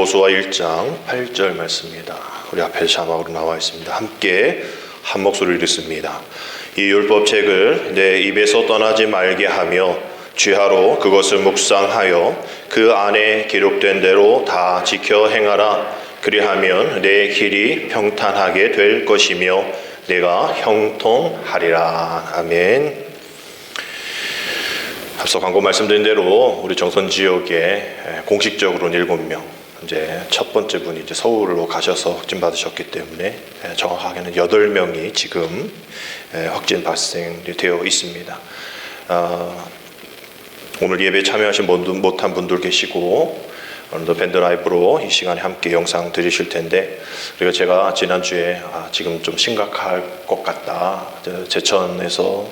여호수아 1장 8절 말씀입니다. 우리 앞에 자막으로 나와 있습니다. 함께 한 목소리를 읽습니다. 이 율법책을 내 입에서 떠나지 말게 하며 주야로 그것을 묵상하여 그 안에 기록된 대로 다 지켜 행하라. 그리하면 내 길이 평탄하게 될 것이며 내가 형통하리라. 아멘. 앞서 광고 말씀드린 대로 우리 정선 지역에 공식적으로는 7명, 이제 첫 번째 분이 이제 서울로 가셔서 확진 받으셨기 때문에 정확하게는 8명이 지금 확진 발생되어 있습니다. 오늘 예배에 참여하신 못한 분들 계시고 오늘도 밴드 라이브로 이 시간에 함께 영상 들으실 텐데, 그리고 제가 지난주에 지금 좀 심각할 것 같다, 제천에서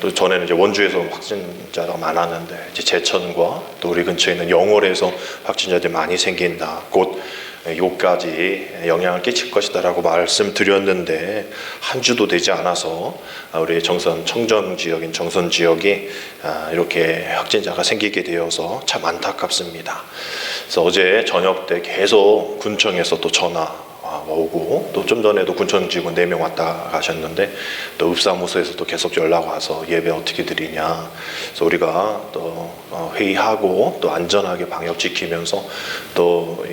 또 전에는 이제 원주에서 확진자가 많았는데 이제 제천과 또 우리 근처에 있는 영월에서 확진자들이 많이 생긴다, 곧 요까지 영향을 끼칠 것이다라고 말씀드렸는데 한 주도 되지 않아서 우리 청정 지역인 정선 지역이 이렇게 확진자가 생기게 되어서 참 안타깝습니다. 그래서 어제 저녁 때 계속 군청에서 또 전화 오고, 또 좀 전에도 군청 직원 4명 왔다 가셨는데 또 읍사무소에서 또 계속 연락 와서 예배 어떻게 드리냐. 그래서 우리가 또 회의하고 또 안전하게 방역 지키면서 또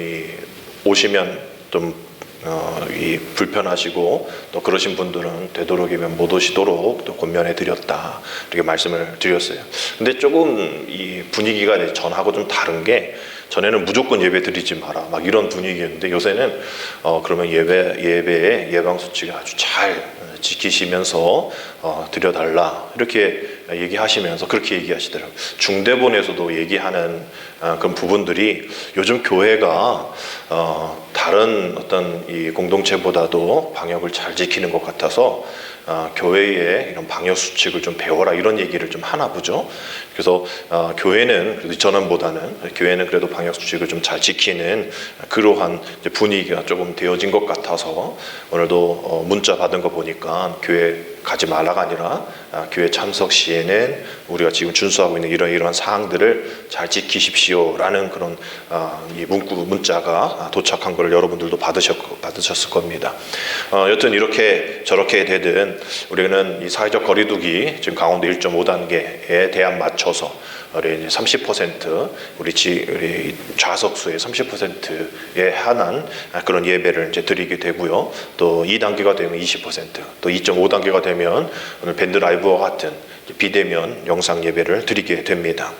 오시면 좀 불편하시고 또 그러신 분들은 되도록이면 못 오시도록 또 권면해 드렸다, 이렇게 말씀을 드렸어요. 근데 조금 이 분위기가 전하고 좀 다른 게, 전에는 무조건 예배 드리지 마라 막 이런 분위기였는데 요새는 그러면 예배의 예방 수칙을 아주 잘 지키시면서 드려달라, 이렇게 얘기하시면서 그렇게 얘기하시더라고요. 중대본에서도 얘기하는 그런 부분들이 요즘 교회가 다른 어떤 이 공동체보다도 방역을 잘 지키는 것 같아서 교회의 이런 방역 수칙을 좀 배워라, 이런 얘기를 좀 하나 보죠. 그래서 교회는 그래도 전원보다는 교회는 그래도 방역 수칙을 좀 잘 지키는 그러한 분위기가 조금 되어진 것 같아서 오늘도 문자 받은 거 보니까 교회 가지 말라가 아니라 교회 참석 시에는 우리가 지금 준수하고 있는 이러한 사항들을 잘 지키십시오라는 그런 이 문자가 도착한 걸 여러분들도 받으셨을 겁니다. 여튼 이렇게 저렇게 되든 우리는 이 사회적 거리두기 지금 강원도 1.5단계에 대한 맞춰서 우리 30% 우리 좌석수의 30%에 한한 그런 예배를 이제 드리게 되고요. 또 2단계가 되면 20%, 또 2.5단계가 되면 오늘 밴드 라이브와 같은 비대면 영상 예배를 드리게 됩니다.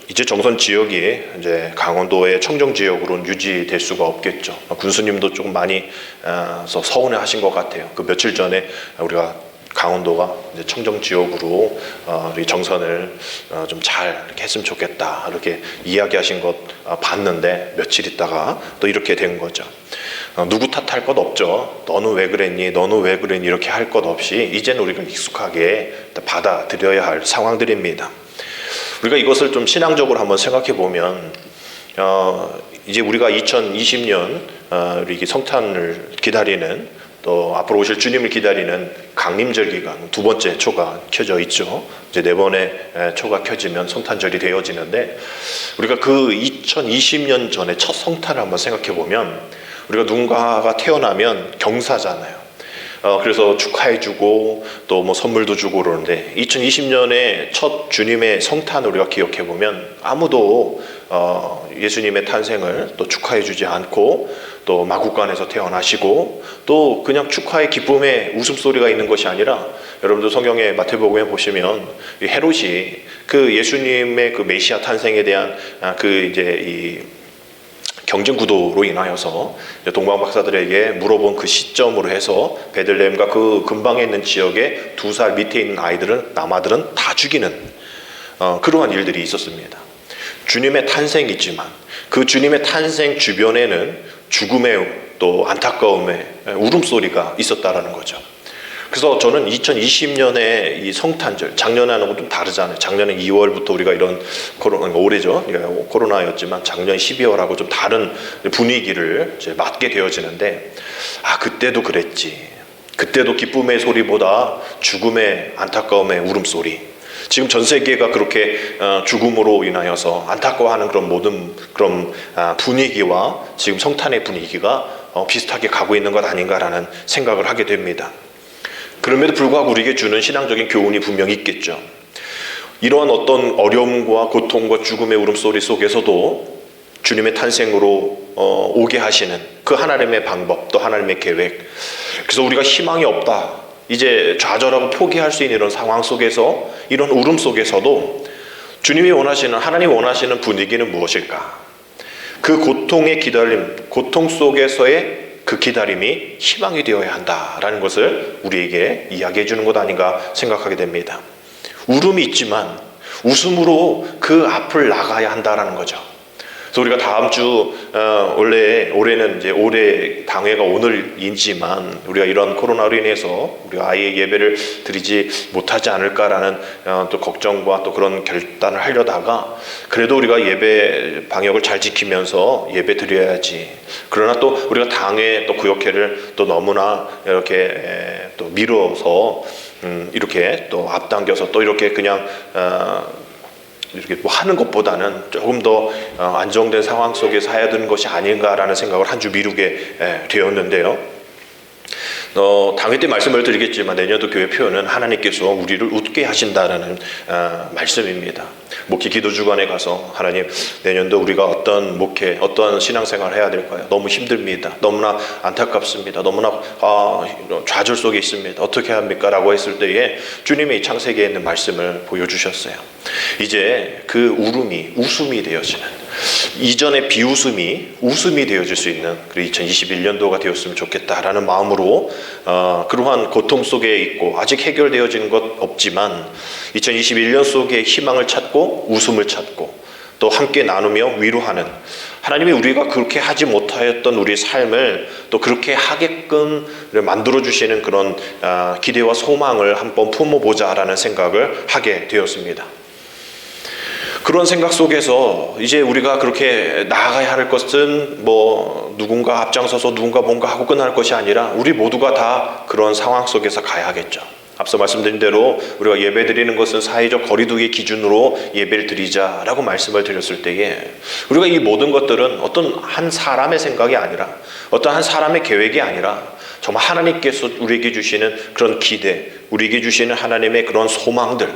이제 정선 지역이 이제 강원도의 청정 지역으로는 유지될 수가 없겠죠. 군수님도 조금 많이 서운해하신 것 같아요. 그 며칠 전에 우리가 강원도가 이제 청정 지역으로 우리 정선을 좀 잘 이렇게 했으면 좋겠다, 이렇게 이야기하신 것 봤는데 며칠 있다가 또 이렇게 된 거죠. 누구 탓할 것 없죠. 너는 왜 그랬니? 너는 왜 그랬니? 이렇게 할 것 없이 이제는 우리가 익숙하게 받아들여야 할 상황들입니다. 우리가 이것을 좀 신앙적으로 한번 생각해 보면 이제 우리가 2020년 우리 성탄을 기다리는, 또 앞으로 오실 주님을 기다리는 강림절 기간 두 번째 초가 켜져 있죠. 이제 4번의 초가 켜지면 성탄절이 되어지는데, 우리가 그 2020년 전에 첫 성탄을 한번 생각해 보면 우리가 누군가가 태어나면 경사잖아요. 그래서 축하해주고 또 뭐 선물도 주고 그러는데 2020년에 첫 주님의 성탄을 우리가 기억해 보면 아무도 예수님의 탄생을 또 축하해주지 않고, 또 마국간에서 태어나시고 또 그냥 축하의 기쁨의 웃음소리가 있는 것이 아니라, 여러분들 성경의 마태복음에 보시면 헤롯이 그 예수님의 그 메시아 탄생에 대한 그 이제 이 경쟁 구도로 인하여서 동방 박사들에게 물어본 그 시점으로 해서 베들레헴과 그 근방에 있는 지역에 2살 밑에 있는 남아들은 다 죽이는 그러한 일들이 있었습니다. 주님의 탄생이지만 그 주님의 탄생 주변에는 죽음의 또 안타까움의 울음소리가 있었다라는 거죠. 그래서 저는 2020년에 이 성탄절, 작년하고 좀 다르잖아요. 작년에 2월부터 우리가 이런 올해죠. 코로나였지만 작년 12월하고 좀 다른 분위기를 이제 맞게 되어지는데, 그때도 그랬지. 그때도 기쁨의 소리보다 죽음의 안타까움의 울음소리. 지금 전 세계가 그렇게 죽음으로 인하여서 안타까워하는 그런 모든 그런 분위기와 지금 성탄의 분위기가 비슷하게 가고 있는 것 아닌가라는 생각을 하게 됩니다. 그럼에도 불구하고 우리에게 주는 신앙적인 교훈이 분명히 있겠죠. 이러한 어떤 어려움과 고통과 죽음의 울음소리 속에서도 주님의 탄생으로 오게 하시는 그 하나님의 방법, 또 하나님의 계획. 그래서 우리가 희망이 없다, 이제 좌절하고 포기할 수 있는 이런 상황 속에서, 이런 울음 속에서도 주님이 원하시는, 하나님이 원하시는 분위기는 무엇일까? 그 고통의 기다림, 고통 속에서의 그 기다림이 희망이 되어야 한다라는 것을 우리에게 이야기해 주는 것 아닌가 생각하게 됩니다. 울음이 있지만 웃음으로 그 앞을 나가야 한다라는 거죠. 그래서 우리가 다음 주 올해는 이제 올해 당회가 오늘이지만 우리가 이런 코로나로 인해서 우리가 아예 예배를 드리지 못하지 않을까라는 또 걱정과 또 그런 결단을 하려다가 그래도 우리가 예배 방역을 잘 지키면서 예배 드려야지. 그러나 또 우리가 당회 또 구역회를 또 너무나 이렇게 또 미뤄서 이렇게 또 앞당겨서 또 이렇게 그냥 이렇게 뭐 하는 것보다는 조금 더 안정된 상황 속에서 해야 되는 것이 아닌가라는 생각을 한 주 미루게 되었는데요. 당회 때 말씀을 드리겠지만 내년도 교회 표현은 하나님께서 우리를 웃게 하신다라는 말씀입니다. 목회 기도 주간에 가서 하나님, 내년도 우리가 어떤 목회, 어떤 신앙생활을 해야 될까요? 너무 힘듭니다. 너무나 안타깝습니다. 너무나 좌절 속에 있습니다. 어떻게 합니까? 라고 했을 때에 주님이 창세기에 있는 말씀을 보여주셨어요. 이제 그 울음이 웃음이 되어지는, 이전의 비웃음이 웃음이 되어질 수 있는 2021년도가 되었으면 좋겠다라는 마음으로 그러한 고통 속에 있고 아직 해결되어지는 것 없지만 2021년 속에 희망을 찾고 웃음을 찾고 또 함께 나누며 위로하는, 하나님이 우리가 그렇게 하지 못하였던 우리의 삶을 또 그렇게 하게끔 만들어주시는 그런 기대와 소망을 한번 품어보자라는 생각을 하게 되었습니다. 그런 생각 속에서 이제 우리가 그렇게 나아가야 할 것은 뭐 누군가 앞장서서 누군가 뭔가 하고 끝날 것이 아니라 우리 모두가 다 그런 상황 속에서 가야 하겠죠. 앞서 말씀드린 대로 우리가 예배 드리는 것은 사회적 거리두기 기준으로 예배를 드리자라고 말씀을 드렸을 때에 우리가 이 모든 것들은 어떤 한 사람의 생각이 아니라 어떤 한 사람의 계획이 아니라 정말 하나님께서 우리에게 주시는 그런 기대, 우리에게 주시는 하나님의 그런 소망들,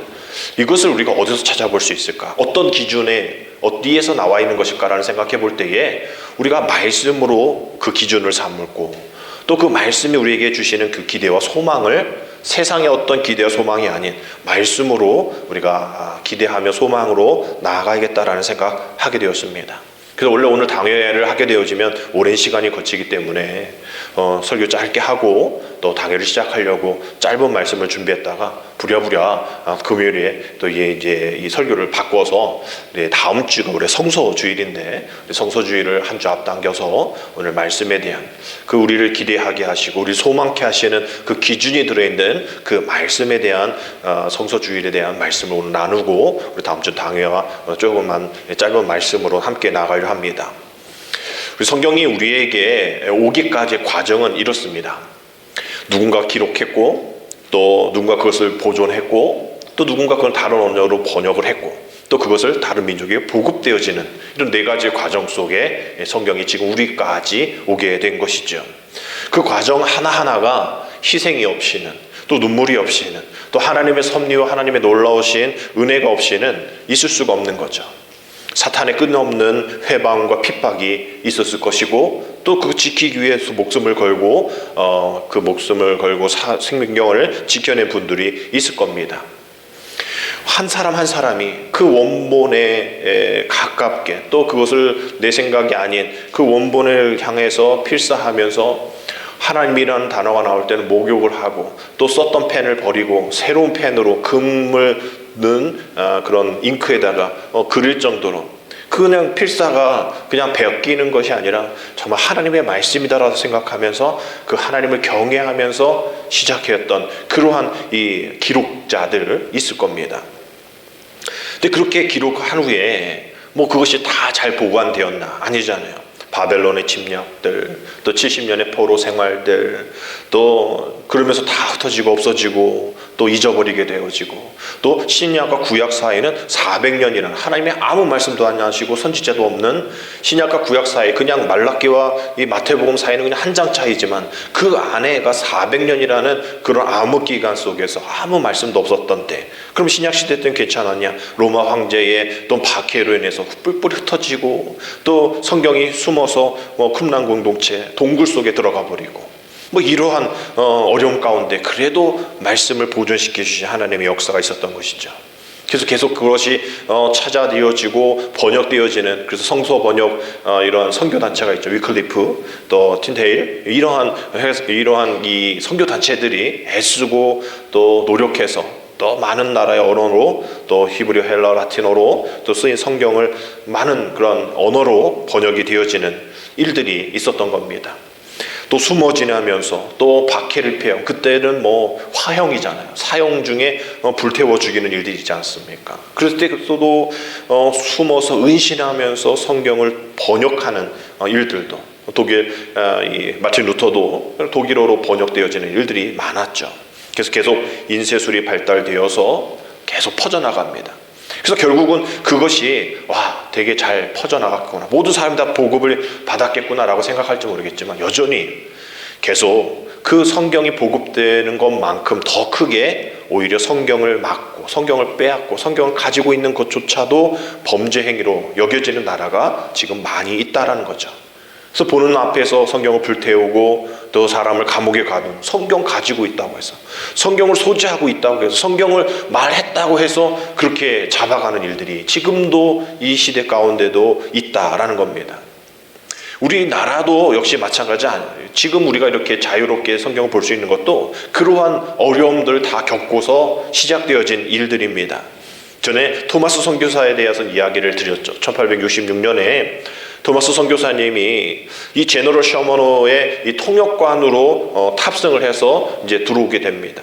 이것을 우리가 어디서 찾아볼 수 있을까? 어떤 기준에 어디에서 나와 있는 것일까라는 생각해 볼 때에 우리가 말씀으로 그 기준을 삼고 또 그 말씀이 우리에게 주시는 그 기대와 소망을 세상의 어떤 기대와 소망이 아닌 말씀으로 우리가 기대하며 소망으로 나아가야겠다라는 생각하게 되었습니다. 그래서 원래 오늘 당회를 하게 되어지면 오랜 시간이 거치기 때문에 설교 짧게 하고 또 당회를 시작하려고 짧은 말씀을 준비했다가 부랴부랴 금요일에 또 이제 이 설교를 바꿔서 다음 주가 우리 성서주일인데 성서주일을 한 주 앞당겨서 오늘 말씀에 대한 그 우리를 기대하게 하시고 우리 소망케 하시는 그 기준이 들어있는 그 말씀에 대한 성서주일에 대한 말씀을 오늘 나누고 우리 다음 주 당회와 조금만 짧은 말씀으로 함께 나가려 합니다. 우리 성경이 우리에게 오기까지의 과정은 이렇습니다. 누군가 기록했고 또 누군가 그것을 보존했고 또 누군가 그걸 다른 언어로 번역을 했고 또 그것을 다른 민족에게 보급되어지는 이런 네 가지 과정 속에 성경이 지금 우리까지 오게 된 것이죠. 그 과정 하나하나가 희생이 없이는 또 눈물이 없이는 또 하나님의 섭리와 하나님의 놀라우신 은혜가 없이는 있을 수가 없는 거죠. 사탄의 끝없는 회방과 핍박이 있었을 것이고 또 그 지키기 위해서 목숨을 걸고 그 목숨을 걸고 생명을 지켜낸 분들이 있을 겁니다. 한 사람 한 사람이 그 원본에 가깝게 또 그것을 내 생각이 아닌 그 원본을 향해서 필사하면서 하나님이라는 단어가 나올 때는 목욕을 하고 또 썼던 펜을 버리고 새로운 펜으로 금을 넣은 그런 잉크에다가 그릴 정도로 그냥 필사가 그냥 베끼는 것이 아니라 정말 하나님의 말씀이다라고 생각하면서 그 하나님을 경외하면서 시작했던 그러한 이 기록자들 있을 겁니다. 근데 그렇게 기록한 후에 뭐 그것이 다 잘 보관되었나? 아니잖아요. 바벨론의 침략들, 또 70년의 포로 생활들, 또 그러면서 다 흩어지고 없어지고 또 잊어버리게 되어지고, 또 신약과 구약 사이는 400년이라는 하나님의 아무 말씀도 안 하시고 선지자도 없는 신약과 구약 사이, 그냥 말라기와 이 마태복음 사이는 그냥 한 장 차이지만 그 안에가 400년이라는 그런 암흑 기간 속에서 아무 말씀도 없었던 때, 그럼 신약 시대 때는 괜찮았냐? 로마 황제의 또 박해로 인해서 뿔뿔이 흩어지고, 또 성경이 숨어서 쿰란 공동체 동굴 속에 들어가 버리고, 이러한 어려움 가운데 그래도 말씀을 보존시켜 주신 하나님의 역사가 있었던 것이죠. 그래서 계속 그것이 찾아되어지고 번역되어지는, 그래서 성서 번역 이러한 선교 단체가 있죠. 위클리프, 또 틴데일, 이러한 이 선교 단체들이 애쓰고 또 노력해서 또 많은 나라의 언어로, 또 히브리, 헬라, 라틴어로 또 쓰인 성경을 많은 그런 언어로 번역이 되어지는 일들이 있었던 겁니다. 또 숨어 지나면서 또 박해를 피하고, 그때는 화형이잖아요. 사형 중에 불태워 죽이는 일들이지 않습니까? 그럴 때도 숨어서 은신하면서 성경을 번역하는 일들도, 독일 이 마틴 루터도 독일어로 번역되어지는 일들이 많았죠. 그래서 계속 인쇄술이 발달되어서 계속 퍼져나갑니다. 그래서 결국은 그것이 되게 잘 퍼져나갔구나, 모든 사람이 다 복음을 받았겠구나라고 생각할지 모르겠지만, 여전히 계속 그 성경이 보급되는 것만큼 더 크게 오히려 성경을 막고 성경을 빼앗고 성경을 가지고 있는 것조차도 범죄 행위로 여겨지는 나라가 지금 많이 있다라는 거죠. 그래서 보는 앞에서 성경을 불태우고 또 사람을 감옥에 가둔, 성경 가지고 있다고 해서, 성경을 소지하고 있다고 해서, 성경을 말했다고 해서 그렇게 잡아가는 일들이 지금도 이 시대 가운데도 있다라는 겁니다. 우리나라도 역시 마찬가지 아니에요. 지금 우리가 이렇게 자유롭게 성경을 볼 수 있는 것도 그러한 어려움들 다 겪고서 시작되어진 일들입니다. 전에 토마스 선교사에 대해서 이야기를 드렸죠. 1866년에 토마스 선교사님이 이 제너럴 셔먼호의 이 통역관으로 탑승을 해서 이제 들어오게 됩니다.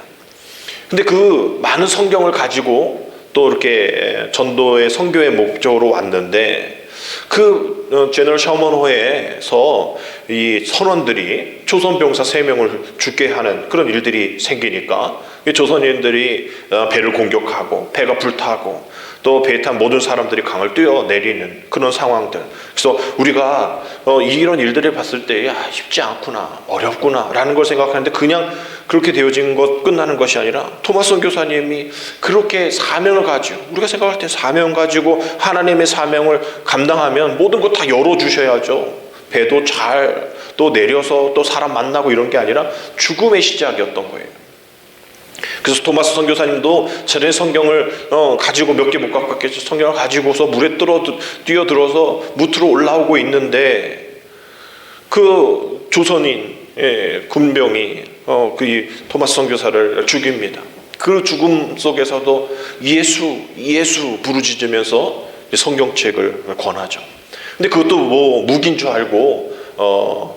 근데 그 많은 성경을 가지고 또 이렇게 전도의 선교의 목적으로 왔는데, 그 제너럴 셔먼호에서 이 선원들이 조선 병사 3명을 죽게 하는 그런 일들이 생기니까 조선인들이 배를 공격하고 배가 불타고 또 배에 탄 모든 사람들이 강을 뛰어내리는 그런 상황들. 그래서 우리가 이런 일들을 봤을 때 쉽지 않구나, 어렵구나 라는 걸 생각하는데, 그냥 그렇게 되어진 것 끝나는 것이 아니라 토마스 선교사님이 그렇게 사명을 가지고, 우리가 생각할 때 사명 가지고 하나님의 사명을 감당하면 모든 것 다 열어주셔야죠. 배도 잘 또 내려서 또 사람 만나고 이런 게 아니라 죽음의 시작이었던 거예요. 그래서 토마스 선교사님도 전에 성경을 가지고 몇 개 못 갖고 갔겠죠. 성경을 가지고서 물에 뛰어들어서 무트로 올라오고 있는데, 그 조선인 군병이 그 토마스 선교사를 죽입니다. 그 죽음 속에서도 예수 부르짖으면서 성경책을 권하죠. 근데 그것도 무기인 줄 알고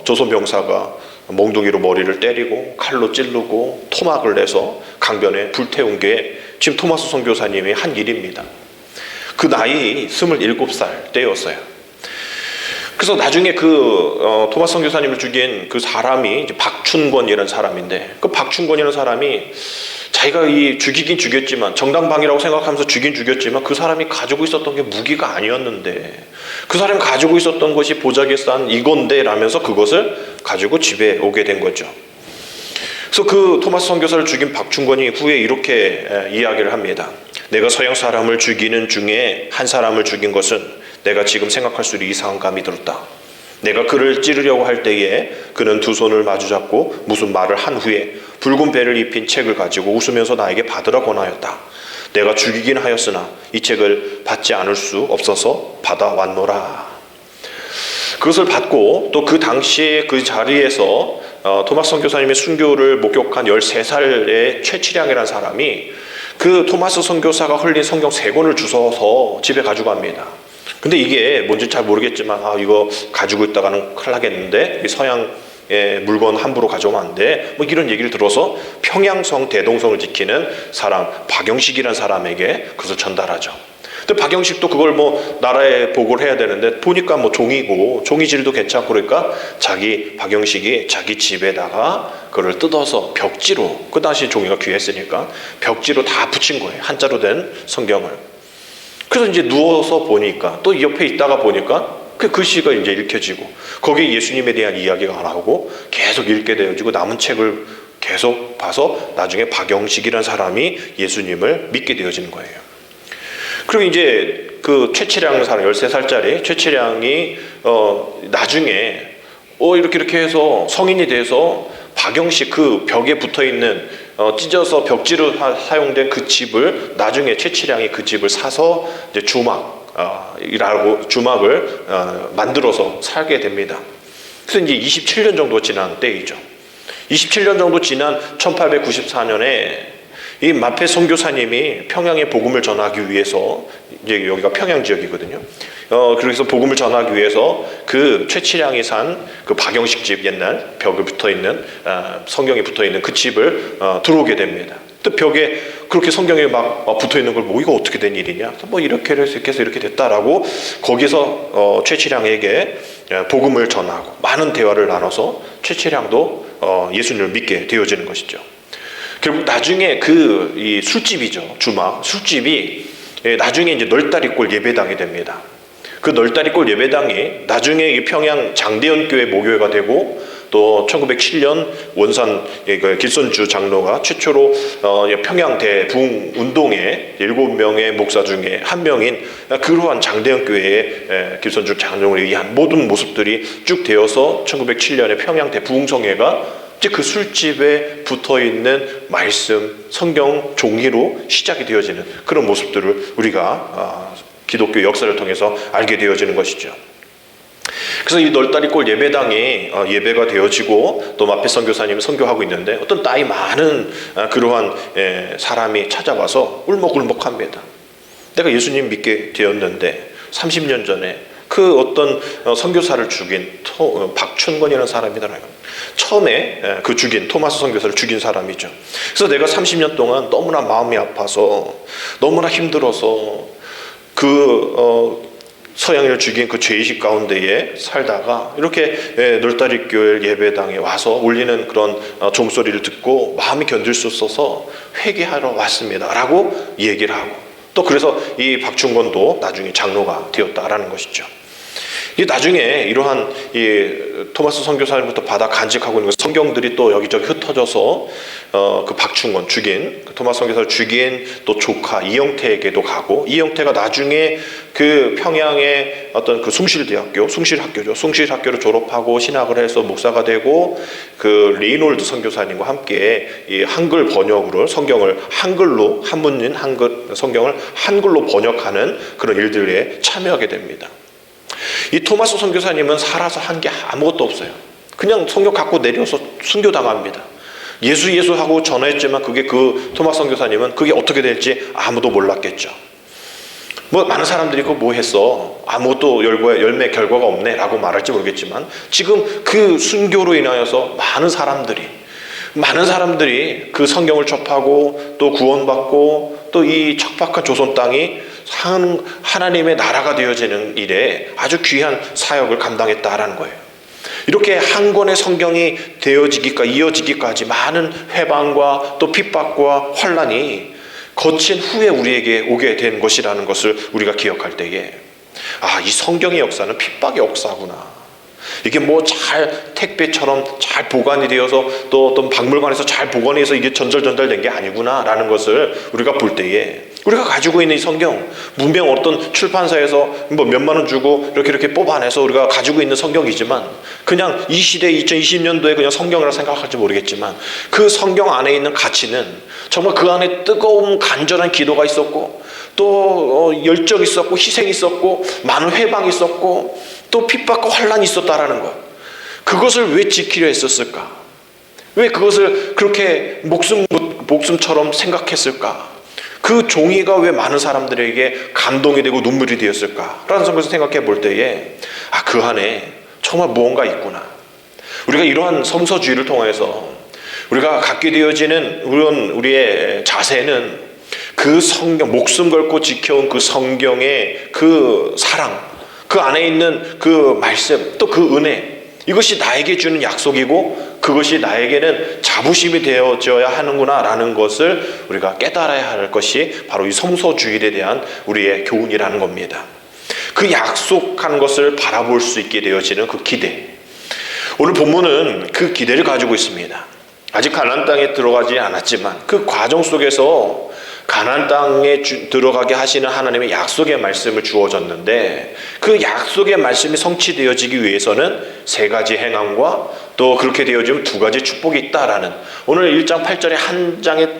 조선 병사가 몽둥이로 머리를 때리고 칼로 찌르고 토막을 내서 강변에 불태운 게 지금 토마스 선교사님이 한 일입니다. 그 나이 27살 때였어요. 그래서 나중에 그 토마스 선교사님을 죽인 그 사람이 이제 박춘권이라는 사람인데, 그 박춘권이라는 사람이 자기가 죽이긴 죽였지만, 정당방위라고 생각하면서 죽였지만, 그 사람이 가지고 있었던 게 무기가 아니었는데, 그 사람이 가지고 있었던 것이 보자기에 싼 이건데 라면서 그것을 가지고 집에 오게 된 거죠. 그래서 그 토마스 선교사를 죽인 박춘권이 후에 이렇게 이야기를 합니다. 내가 서양 사람을 죽이는 중에 한 사람을 죽인 것은 내가 지금 생각할수록 이상한 감이 들었다. 내가 그를 찌르려고 할 때에 그는 두 손을 마주잡고 무슨 말을 한 후에 붉은 배를 입힌 책을 가지고 웃으면서 나에게 받으라 권하였다. 내가 죽이긴 하였으나 이 책을 받지 않을 수 없어서 받아왔노라. 그것을 받고 또 그 당시에 그 자리에서 토마스 선교사님의 순교를 목격한 13살의 최치량이라는 사람이 그 토마스 선교사가 흘린 성경 3권을 주워서 집에 가져갑니다. 근데 이게 뭔지 잘 모르겠지만, 이거 가지고 있다가는 큰일 나겠는데, 서양의 물건 함부로 가져오면 안 돼, 이런 얘기를 들어서 평양성 대동성을 지키는 사람 박영식이라는 사람에게 그것을 전달하죠. 근데 박영식도 그걸 뭐 나라에 보고를 해야 되는데 보니까 뭐 종이고 종이질도 괜찮고 그러니까 박영식이 자기 집에다가 그걸 뜯어서 벽지로, 그 당시 종이가 귀했으니까 벽지로 다 붙인 거예요. 한자로 된 성경을. 그래서 이제 누워서 보니까, 또 옆에 있다가 보니까 그 글씨가 이제 읽혀지고 거기에 예수님에 대한 이야기가 나오고 계속 읽게 되어지고 남은 책을 계속 봐서 나중에 박영식이라는 사람이 예수님을 믿게 되어지는 거예요. 그리고 이제 그 최치량 사람, 13살짜리 최치량이 나중에 이렇게 해서 성인이 돼서 박영식 그 벽에 붙어 있는 찢어서 벽지로 사용된 그 집을, 나중에 최치량이 그 집을 사서 이제 주막을 만들어서 살게 됩니다. 그래서 이제 27년 정도 지난 때이죠. 27년 정도 지난 1894년에 이 마페 선교사님이 평양에 복음을 전하기 위해서, 이제 여기가 평양 지역이거든요. 그래서 복음을 전하기 위해서 그 최치량이 산 그 박영식 집, 옛날 벽에 붙어 있는 성경이 붙어 있는 그 집을 들어오게 됩니다. 또 벽에 그렇게 성경이 막 붙어 있는 걸 보고 이거 어떻게 된 일이냐? 뭐 이렇게 해서 이렇게 됐다라고 거기서 최치량에게 복음을 전하고 많은 대화를 나눠서 최치량도 예수님을 믿게 되어지는 것이죠. 결국 나중에 이 술집이죠. 술집이 나중에 이제 널다리골 예배당이 됩니다. 그 널다리골 예배당이 나중에 이 평양 장대연교회 모교회가 되고, 또 1907년 원산 길선주 장로가 최초로 평양 대부흥 운동의 7명의 목사 중에 한 명인 그러한 장대연교회의 길선주 장로에 의한 모든 모습들이 쭉 되어서 1907년에 평양 대부흥성회가 이제 그 술집에 붙어있는 말씀, 성경 종이로 시작이 되어지는 그런 모습들을 우리가 기독교 역사를 통해서 알게 되어지는 것이죠. 그래서 이 널다리골 예배당이 예배가 되어지고, 또 마페 선교사님이 선교하고 있는데 어떤 나이 많은 그러한 사람이 찾아와서 울먹울먹합니다. 내가 예수님 믿게 되었는데 30년 전에 그 어떤 선교사를 죽인 박춘권이라는 사람이더라고요. 처음에 그 죽인 토마스 선교사를 죽인 사람이죠. 그래서 내가 30년 동안 너무나 마음이 아파서, 너무나 힘들어서 서양인을 죽인 그 죄의식 가운데에 살다가 이렇게 널다리교회 예배당에 와서 울리는 그런 종소리를 듣고 마음이 견딜 수 없어서 회개하러 왔습니다 라고 얘기를 하고, 또 그래서 이 박춘권도 나중에 장로가 되었다라는 것이죠. 이 나중에 이러한 이 토마스 선교사님부터 받아 간직하고 있는 성경들이 또 여기저기 흩어져서 그 박충원 죽인, 그 토마스 선교사를 죽인 또 조카 이영태에게도 가고, 이영태가 나중에 그 평양의 어떤 그 숭실학교죠. 숭실학교를 졸업하고 신학을 해서 목사가 되고, 그 레이놀드 선교사님과 함께 이 한글 번역으로 성경을 한글로, 한문인 한글 성경을 한글로 번역하는 그런 일들에 참여하게 됩니다. 이 토마스 선교사님은 살아서 한 게 아무것도 없어요. 그냥 성경 갖고 내려서 순교당합니다. 예수 하고 전화했지만 그게 그 토마스 선교사님은 그게 어떻게 될지 아무도 몰랐겠죠. 뭐 많은 사람들이 그거 뭐 했어, 아무것도 열매 결과가 없네 라고 말할지 모르겠지만, 지금 그 순교로 인하여서 많은 사람들이 그 성경을 접하고 또 구원받고, 또 이 척박한 조선 땅이 하나님의 나라가 되어지는 일에 아주 귀한 사역을 감당했다라는 거예요. 이렇게 한 권의 성경이 이어지기까지 많은 회방과 또 핍박과 환난이 거친 후에 우리에게 오게 된 것이라는 것을 우리가 기억할 때에, 이 성경의 역사는 핍박의 역사구나. 이게 뭐 잘 택배처럼 잘 보관이 되어서 또 어떤 박물관에서 잘 보관해서 이게 전달된 게 아니구나라는 것을 우리가 볼 때에, 우리가 가지고 있는 이 성경, 문명 어떤 출판사에서 뭐 몇만 원 주고 이렇게 뽑아내서 우리가 가지고 있는 성경이지만, 그냥 이 시대 2020년도에 그냥 성경이라고 생각할지 모르겠지만, 그 성경 안에 있는 가치는 정말 그 안에 뜨거운 간절한 기도가 있었고, 또 열정이 있었고, 희생이 있었고, 많은 회방이 있었고, 또 핍박과 환난이 있었다라는 것. 그것을 왜 지키려 했었을까? 왜 그것을 그렇게 목숨처럼 생각했을까? 그 종이가 왜 많은 사람들에게 감동이 되고 눈물이 되었을까라는 것을 생각해 볼 때에, 그 안에 정말 무언가 있구나. 우리가 이러한 성서주의를 통해서 우리가 갖게 되어지는 우리의 자세는 그 성경, 목숨 걸고 지켜온 그 성경의 그 사랑, 그 안에 있는 그 말씀, 또 그 은혜, 이것이 나에게 주는 약속이고 그것이 나에게는 자부심이 되어져야 하는구나 라는 것을 우리가 깨달아야 할 것이 바로 이 성소주일에 대한 우리의 교훈이라는 겁니다. 그 약속한 것을 바라볼 수 있게 되어지는 그 기대, 오늘 본문은 그 기대를 가지고 있습니다. 아직 가나안 땅에 들어가지 않았지만 그 과정 속에서 가나안 땅에 들어가게 하시는 하나님의 약속의 말씀을 주어졌는데, 그 약속의 말씀이 성취되어지기 위해서는 세 가지 행함과 또 그렇게 되어지면 두 가지 축복이 있다라는, 오늘 1장 8절의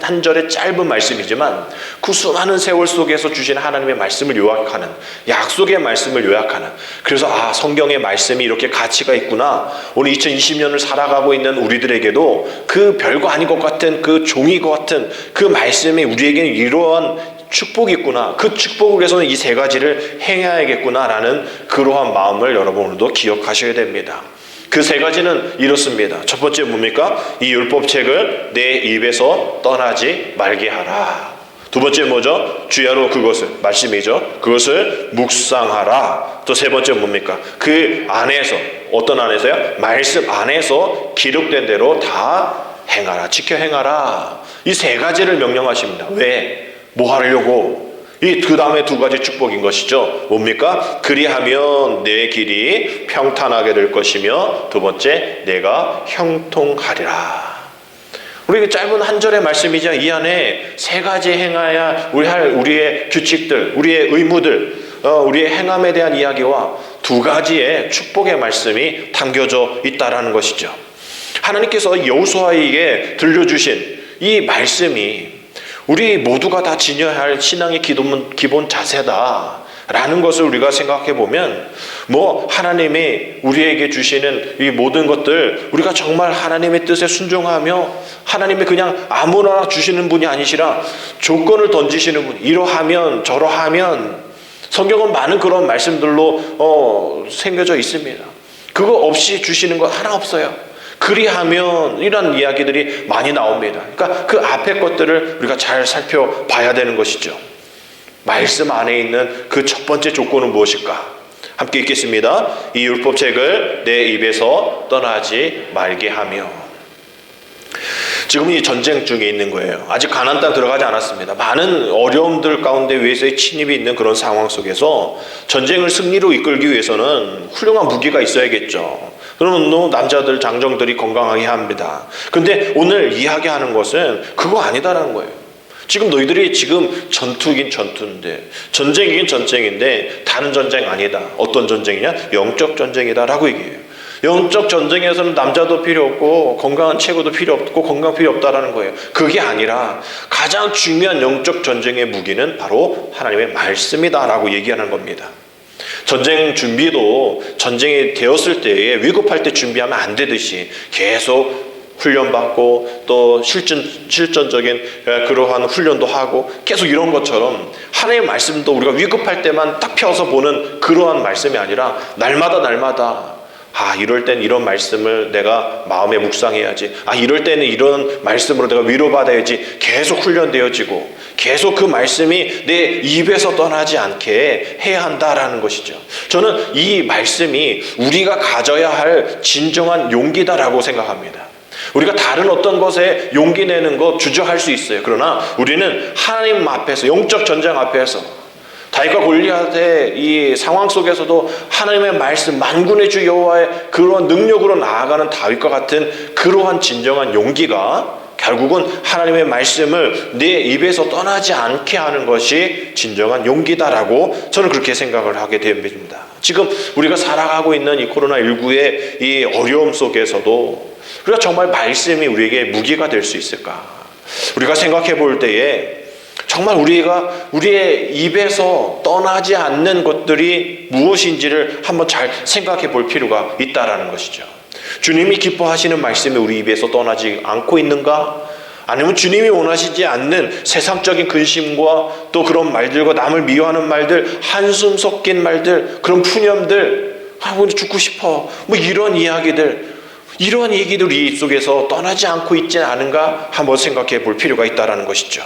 한 절의 짧은 말씀이지만 그 수많은 세월 속에서 주신 하나님의 말씀을 요약하는, 약속의 말씀을 요약하는, 그래서 성경의 말씀이 이렇게 가치가 있구나, 오늘 2020년을 살아가고 있는 우리들에게도 그 별거 아닌 것 같은, 그 종이 것 같은 그 말씀이 우리에게는 이러한 축복이 있구나, 그 축복을 위해서는 이 세 가지를 행해야겠구나라는 그러한 마음을 여러분 오늘도 기억하셔야 됩니다. 그 세 가지는 이렇습니다. 첫 번째 뭡니까? 이 율법책을 내 입에서 떠나지 말게 하라. 두 번째 뭐죠? 주야로 그것을, 말씀이죠, 그것을 묵상하라. 또 세 번째 뭡니까? 그 안에서, 어떤 안에서요? 말씀 안에서 기록된 대로 다 행하라, 지켜 행하라. 이 세 가지를 명령하십니다. 왜? 뭐 하려고? 그 다음에 두 가지 축복인 것이죠. 뭡니까? 그리하면 내 길이 평탄하게 될 것이며, 두 번째, 내가 형통하리라. 우리 짧은 한 절의 말씀이지만 이 안에 세 가지 행하야 우리의 규칙들, 우리의 의무들, 우리의 행함에 대한 이야기와 두 가지의 축복의 말씀이 담겨져 있다라는 것이죠. 하나님께서 여호수아에게 들려주신 이 말씀이 우리 모두가 다 지녀야 할 신앙의 기본 자세다라는 것을 우리가 생각해 보면, 하나님이 우리에게 주시는 이 모든 것들, 우리가 정말 하나님의 뜻에 순종하며, 하나님이 그냥 아무나 주시는 분이 아니시라 조건을 던지시는 분, 이러하면 저러하면, 성경은 많은 그런 말씀들로 생겨져 있습니다. 그거 없이 주시는 것 하나 없어요. 그리하면 이런 이야기들이 많이 나옵니다. 그러니까 그 앞에 것들을 우리가 잘 살펴봐야 되는 것이죠. 말씀 안에 있는 그 첫 번째 조건은 무엇일까? 함께 읽겠습니다. 이 율법책을 내 입에서 떠나지 말게 하며. 지금 이 전쟁 중에 있는 거예요. 아직 가나안 땅 들어가지 않았습니다. 많은 어려움들 가운데 위에서의 침입이 있는 그런 상황 속에서 전쟁을 승리로 이끌기 위해서는 훌륭한 무기가 있어야겠죠. 그러면 남자들, 장정들이 건강하게 합니다. 근데 오늘 이야기하는 것은 그거 아니다라는 거예요. 지금 너희들이 지금 전투긴 전투인데, 전쟁이긴 전쟁인데 다른 전쟁 아니다. 어떤 전쟁이냐? 영적 전쟁이다라고 얘기해요. 영적 전쟁에서는 남자도 필요 없고 건강한 체구도 필요 없고 건강 필요 없다라는 거예요. 그게 아니라 가장 중요한 영적 전쟁의 무기는 바로 하나님의 말씀이다라고 얘기하는 겁니다. 전쟁 준비도 전쟁이 되었을 때에 위급할 때 준비하면 안 되듯이 계속 훈련받고 또 실전적인 그러한 훈련도 하고 계속 이런 것처럼 하나님의 말씀도 우리가 위급할 때만 딱 펴서 보는 그러한 말씀이 아니라 날마다 이럴 땐 이런 말씀을 내가 마음에 묵상해야지, 이럴 때는 이런 말씀으로 내가 위로받아야지, 계속 훈련되어지고 계속 그 말씀이 내 입에서 떠나지 않게 해야 한다라는 것이죠. 저는 이 말씀이 우리가 가져야 할 진정한 용기다라고 생각합니다. 우리가 다른 어떤 것에 용기 내는 것 주저할 수 있어요. 그러나 우리는 하나님 앞에서, 영적 전쟁 앞에서 다윗과 골리앗의 이 상황 속에서도 하나님의 말씀, 만군의 주 여호와의 그러한 능력으로 나아가는 다윗과 같은 그러한 진정한 용기가 결국은 하나님의 말씀을 내 입에서 떠나지 않게 하는 것이 진정한 용기다라고 저는 그렇게 생각을 하게 됩니다. 지금 우리가 살아가고 있는 이 코로나19의 이 어려움 속에서도 우리가 정말 말씀이 우리에게 무기가 될 수 있을까? 우리가 생각해 볼 때에 정말 우리의 입에서 떠나지 않는 것들이 무엇인지를 한번 잘 생각해 볼 필요가 있다라는 것이죠. 주님이 기뻐하시는 말씀이 우리 입에서 떠나지 않고 있는가? 아니면 주님이 원하시지 않는 세상적인 근심과 또 그런 말들과 남을 미워하는 말들, 한숨 섞인 말들, 그런 푸념들, 오늘 죽고 싶어, 이런 이야기들, 이러한 얘기들 우리 입 속에서 떠나지 않고 있지 않은가? 한번 생각해 볼 필요가 있다라는 것이죠.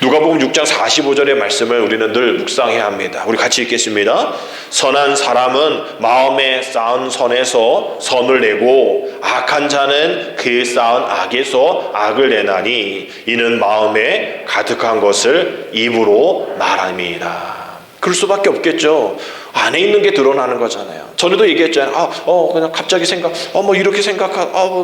누가복음 6장 45절의 말씀을 우리는 늘 묵상해야 합니다. 우리 같이 읽겠습니다. 선한 사람은 마음에 쌓은 선에서 선을 내고 악한 자는 그에 쌓은 악에서 악을 내나니 이는 마음에 가득한 것을 입으로 말함이니라. 그럴 수밖에 없겠죠. 안에 있는 게 드러나는 거잖아요. 전에도 얘기했잖아요. 그냥 갑자기 이렇게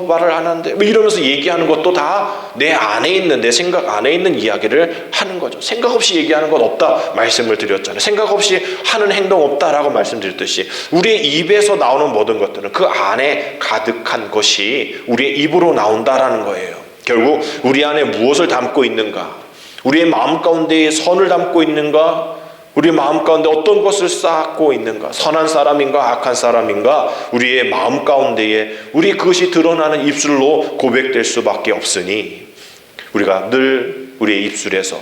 말을 안 하는데, 이러면서 얘기하는 것도 다 내 안에 있는, 내 생각 안에 있는 이야기를 하는 거죠. 생각 없이 얘기하는 건 없다 말씀을 드렸잖아요. 생각 없이 하는 행동 없다라고 말씀드렸듯이 우리의 입에서 나오는 모든 것들은 그 안에 가득한 것이 우리의 입으로 나온다라는 거예요. 결국 우리 안에 무엇을 담고 있는가, 우리의 마음 가운데에 선을 담고 있는가, 우리 마음 가운데 어떤 것을 쌓고 있는가, 선한 사람인가 악한 사람인가, 우리의 마음 가운데에 우리 그것이 드러나는 입술로 고백될 수밖에 없으니 우리가 늘 우리의 입술에서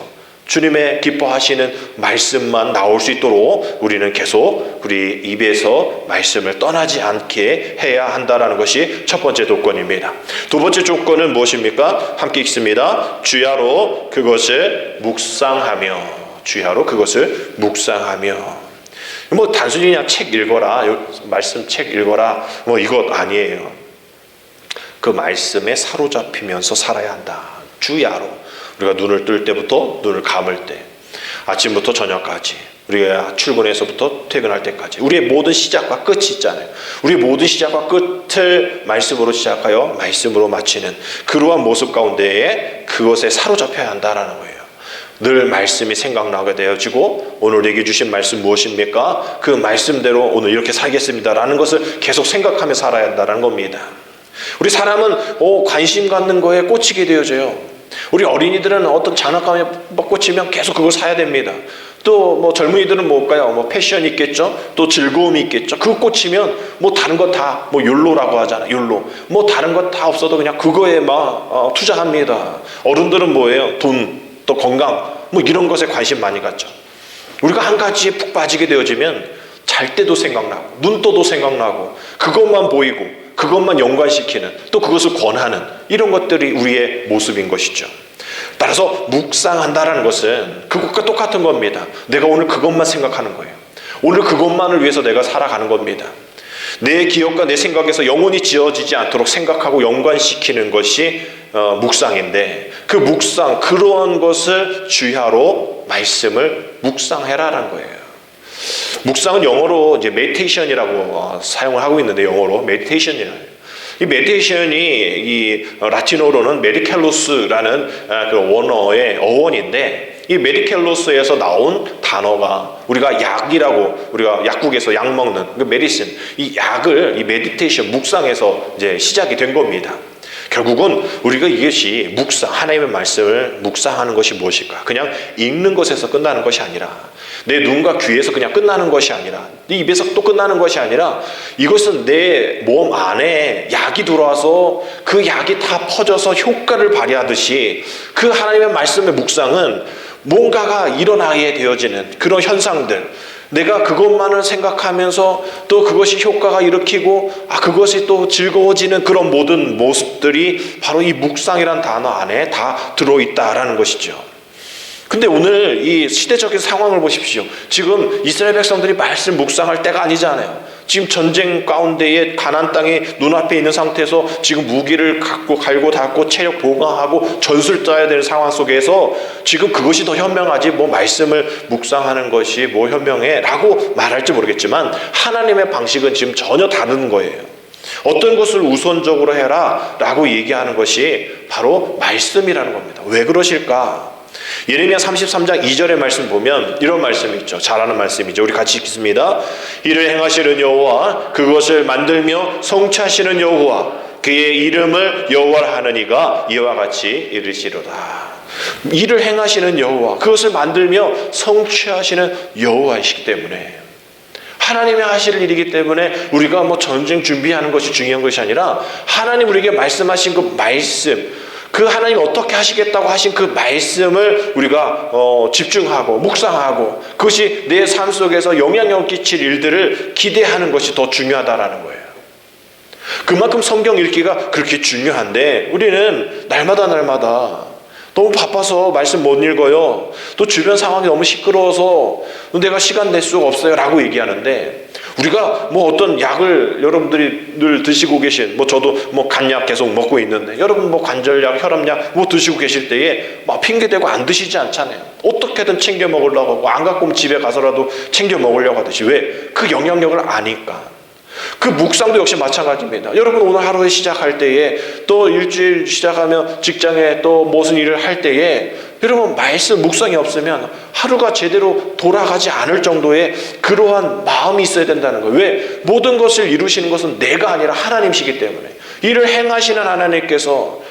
주님의 기뻐하시는 말씀만 나올 수 있도록 우리는 계속 우리 입에서 말씀을 떠나지 않게 해야 한다는 것이 첫 번째 조건입니다. 두 번째 조건은 무엇입니까? 함께 읽습니다. 주야로 그것을 묵상하며, 주야로 그것을 묵상하며. 단순히 그냥 책 읽어라, 말씀 책 읽어라, 이것 아니에요. 그 말씀에 사로잡히면서 살아야 한다. 주야로. 우리가 눈을 뜰 때부터 눈을 감을 때, 아침부터 저녁까지, 우리가 출근해서부터 퇴근할 때까지 우리의 모든 시작과 끝이 있잖아요. 우리의 모든 시작과 끝을 말씀으로 시작하여 말씀으로 마치는 그러한 모습 가운데에 그것에 사로잡혀야 한다라는 거예요. 늘 말씀이 생각나게 되어지고 오늘 내게 주신 말씀 무엇입니까? 그 말씀대로 오늘 이렇게 살겠습니다라는 것을 계속 생각하며 살아야 한다는 겁니다. 우리 사람은 관심 갖는 거에 꽂히게 되어져요. 우리 어린이들은 어떤 장난감에 꽂히면 계속 그걸 사야 됩니다. 또 젊은이들은 뭘까요? 패션이 있겠죠. 또 즐거움이 있겠죠. 그거 꽂히면 다른 거 다 욜로라고 하잖아요. 욜로. 다른 거 다 없어도 그냥 그거에 투자합니다. 어른들은 뭐예요? 돈, 또 건강, 이런 것에 관심 많이 갖죠. 우리가 한 가지에 푹 빠지게 되어지면 잘 때도 생각나고 눈 떠도 생각나고 그것만 보이고 그것만 연관시키는, 또 그것을 권하는 이런 것들이 우리의 모습인 것이죠. 따라서 묵상한다라는 것은 그것과 똑같은 겁니다. 내가 오늘 그것만 생각하는 거예요. 오늘 그것만을 위해서 내가 살아가는 겁니다. 내 기억과 내 생각에서 영혼이 지어지지 않도록 생각하고 연관시키는 것이 묵상인데, 그 묵상, 그러한 것을 주야로 말씀을 묵상해라라는 거예요. 묵상은 영어로 이제 meditation이라고 사용을 하고 있는데, 영어로 meditation이라는, 이 meditation이 이 라틴어로는 메디켈로스라는 그 원어의 어원인데, 이 메디켈로스에서 나온 단어가 우리가 약이라고, 우리가 약국에서 약 먹는 그 메디신, 이 약을 이 메디테이션, 묵상에서 이제 시작이 된 겁니다. 결국은 우리가 이것이 묵상, 하나님의 말씀을 묵상하는 것이 무엇일까? 그냥 읽는 것에서 끝나는 것이 아니라, 내 눈과 귀에서 그냥 끝나는 것이 아니라, 네 입에서 또 끝나는 것이 아니라, 이것은 내 몸 안에 약이 들어와서 그 약이 다 퍼져서 효과를 발휘하듯이 그 하나님의 말씀의 묵상은 뭔가가 일어나게 되어지는 그런 현상들, 내가 그것만을 생각하면서 또 그것이 효과가 일으키고 그것이 또 즐거워지는 그런 모든 모습들이 바로 이 묵상이란 단어 안에 다 들어있다라는 것이죠. 근데 오늘 이 시대적인 상황을 보십시오. 지금 이스라엘 백성들이 말씀 묵상할 때가 아니잖아요. 지금 전쟁 가운데에 가나안 땅이 눈앞에 있는 상태에서 지금 무기를 갖고 갈고 닦고 체력 보강하고 전술 짜야 되는 상황 속에서 지금 그것이 더 현명하지, 말씀을 묵상하는 것이 현명해 라고 말할지 모르겠지만, 하나님의 방식은 지금 전혀 다른 거예요. 어떤 것을 우선적으로 해라 라고 얘기하는 것이 바로 말씀이라는 겁니다. 왜 그러실까? 예레미야 33장 2절의 말씀 보면 이런 말씀이 있죠. 잘 아는 말씀이죠. 우리 같이 읽습니다. 이를 행하시는 여호와, 그것을 만들며 성취하시는 여호와, 그의 이름을 여호와라 하느니가 이와 같이 이르시로다. 일을 행하시는 여호와, 그것을 만들며 성취하시는 여호와이시기 때문에, 하나님의 하실 일이기 때문에 우리가 전쟁 준비하는 것이 중요한 것이 아니라, 하나님 우리에게 말씀하신 그 말씀, 그 하나님이 어떻게 하시겠다고 하신 그 말씀을 우리가 집중하고 묵상하고, 그것이 내 삶 속에서 영향력 끼칠 일들을 기대하는 것이 더 중요하다라는 거예요. 그만큼 성경 읽기가 그렇게 중요한데, 우리는 날마다 너무 바빠서 말씀 못 읽어요. 또 주변 상황이 너무 시끄러워서 내가 시간 낼 수가 없어요 라고 얘기하는데, 우리가 뭐 어떤 약을 여러분들이 늘 드시고 계신, 뭐 저도 뭐 간약 계속 먹고 있는데, 여러분 뭐 관절약, 혈압약 뭐 드시고 계실 때에 막 핑계대고 안 드시지 않잖아요. 어떻게든 챙겨 먹으려고 하고, 안 갖고 오면 집에 가서라도 챙겨 먹으려고 하듯이. 왜? 그 영향력을 아니까. 그 묵상도 역시 마찬가지입니다. 여러분 오늘 하루에 시작할 때에, 또 일주일 시작하면 직장에 또 무슨 일을 할 때에, 여러분 말씀 묵상이 없으면 하루가 제대로 돌아가지 않을 정도의 그러한 마음이 있어야 된다는 거예요. 왜? 모든 것을 이루시는 것은 내가 아니라 하나님이시기 때문에. 이를 행하시는 하나님께서,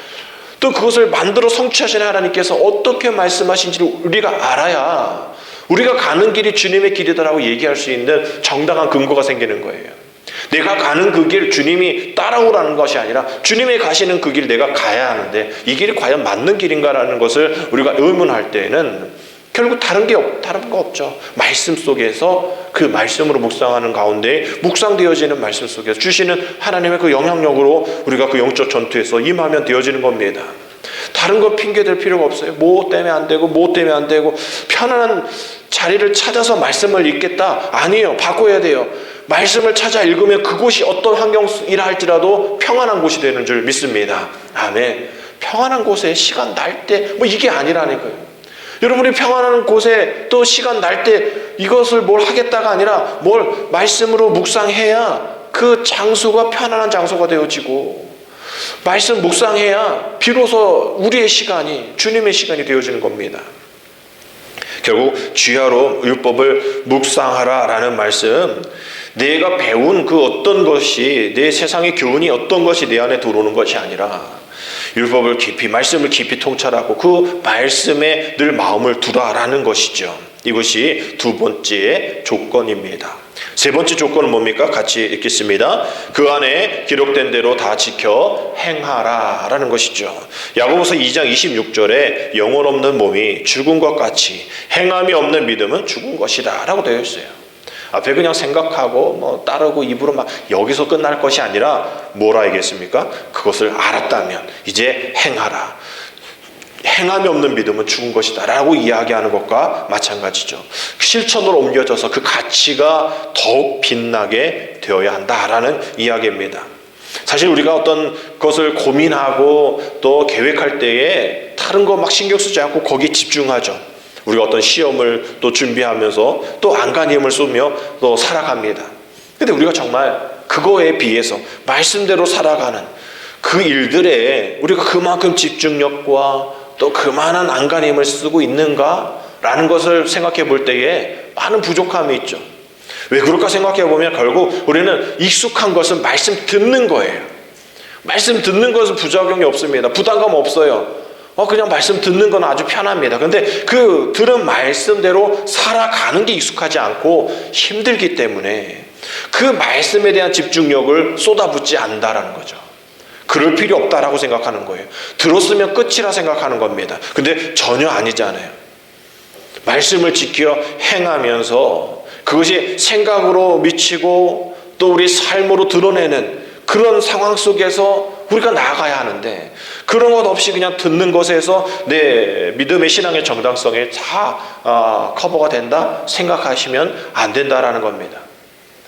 또 그것을 만들어 성취하시는 하나님께서 어떻게 말씀하신지를 우리가 알아야 우리가 가는 길이 주님의 길이다라고 얘기할 수 있는 정당한 근거가 생기는 거예요. 내가 가는 그 길 주님이 따라오라는 것이 아니라 주님이 가시는 그 길 내가 가야 하는데, 이 길이 과연 맞는 길인가라는 것을 우리가 의문할 때에는 결국 다른 거 없죠. 말씀 속에서 그 말씀으로 묵상하는 가운데, 묵상되어지는 말씀 속에서 주시는 하나님의 그 영향력으로 우리가 그 영적 전투에서 임하면 되어지는 겁니다. 다른 거 핑계댈 필요가 없어요. 뭐 때문에 안 되고 뭐 때문에 안 되고, 편안한 자리를 찾아서 말씀을 읽겠다, 아니에요. 바꿔야 돼요. 말씀을 찾아 읽으면 그곳이 어떤 환경이라 할지라도 평안한 곳이 되는 줄 믿습니다. 아멘. 평안한 곳에 시간 날 때 뭐 이게 아니라니까요. 여러분이 평안한 곳에 또 시간 날 때 이것을 뭘 하겠다가 아니라 뭘 말씀으로 묵상해야 그 장소가 편안한 장소가 되어지고, 말씀 묵상해야 비로소 우리의 시간이 주님의 시간이 되어지는 겁니다. 결국 주야로 율법을 묵상하라라는 말씀, 내가 배운 그 어떤 것이, 내 세상의 교훈이 어떤 것이 내 안에 들어오는 것이 아니라 율법을 깊이, 말씀을 깊이 통찰하고 그 말씀에 늘 마음을 두라라는 것이죠. 이것이 두 번째 조건입니다. 세 번째 조건은 뭡니까? 같이 읽겠습니다. 그 안에 기록된 대로 다 지켜 행하라라는 것이죠. 야고보서 2장 26절에 영혼 없는 몸이 죽은 것 같이 행함이 없는 믿음은 죽은 것이다 라고 되어 있어요. 앞에 그냥 생각하고 뭐 따르고 입으로 막 여기서 끝날 것이 아니라 뭐라 하겠습니까? 그것을 알았다면 이제 행하라. 행함이 없는 믿음은 죽은 것이다 라고 이야기하는 것과 마찬가지죠. 실천으로 옮겨져서 그 가치가 더욱 빛나게 되어야 한다라는 이야기입니다. 사실 우리가 어떤 것을 고민하고 또 계획할 때에 다른 거 막 신경 쓰지 않고 거기에 집중하죠. 우리가 어떤 시험을 또 준비하면서 또 안간힘을 쏘며 또 살아갑니다. 근데 우리가 정말 그거에 비해서 말씀대로 살아가는 그 일들에 우리가 그만큼 집중력과 또 그만한 안간힘을 쓰고 있는가라는 것을 생각해 볼 때에 많은 부족함이 있죠. 왜 그럴까 생각해 보면 결국 우리는 익숙한 것은 말씀 듣는 거예요. 말씀 듣는 것은 부작용이 없습니다. 부담감 없어요. 그냥 말씀 듣는 건 아주 편합니다. 근데 그 들은 말씀대로 살아가는 게 익숙하지 않고 힘들기 때문에 그 말씀에 대한 집중력을 쏟아붓지 않는다라는 거죠. 그럴 필요 없다라고 생각하는 거예요. 들었으면 끝이라 생각하는 겁니다. 근데 전혀 아니잖아요. 말씀을 지켜 행하면서 그것이 생각으로 미치고 또 우리 삶으로 드러내는 그런 상황 속에서 우리가 나아가야 하는데, 그런 것 없이 그냥 듣는 것에서 내 믿음의 신앙의 정당성에 다 커버가 된다 생각하시면 안 된다라는 겁니다.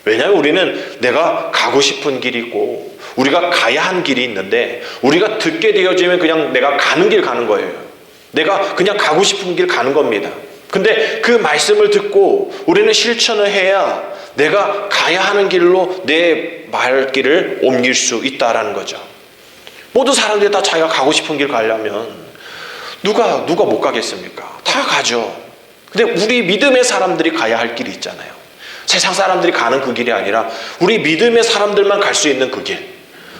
왜냐하면 우리는 내가 가고 싶은 길이 있고 우리가 가야 한 길이 있는데, 우리가 듣게 되어지면 그냥 내가 가는 길 가는 거예요. 내가 그냥 가고 싶은 길 가는 겁니다. 근데 그 말씀을 듣고 우리는 실천을 해야 내가 가야 하는 길로 내 말길을 옮길 수 있다라는 거죠. 모든 사람들이 다 자기가 가고 싶은 길 가려면 누가 못 가겠습니까? 다 가죠. 근데 우리 믿음의 사람들이 가야 할 길이 있잖아요. 세상 사람들이 가는 그 길이 아니라 우리 믿음의 사람들만 갈 수 있는 그 길.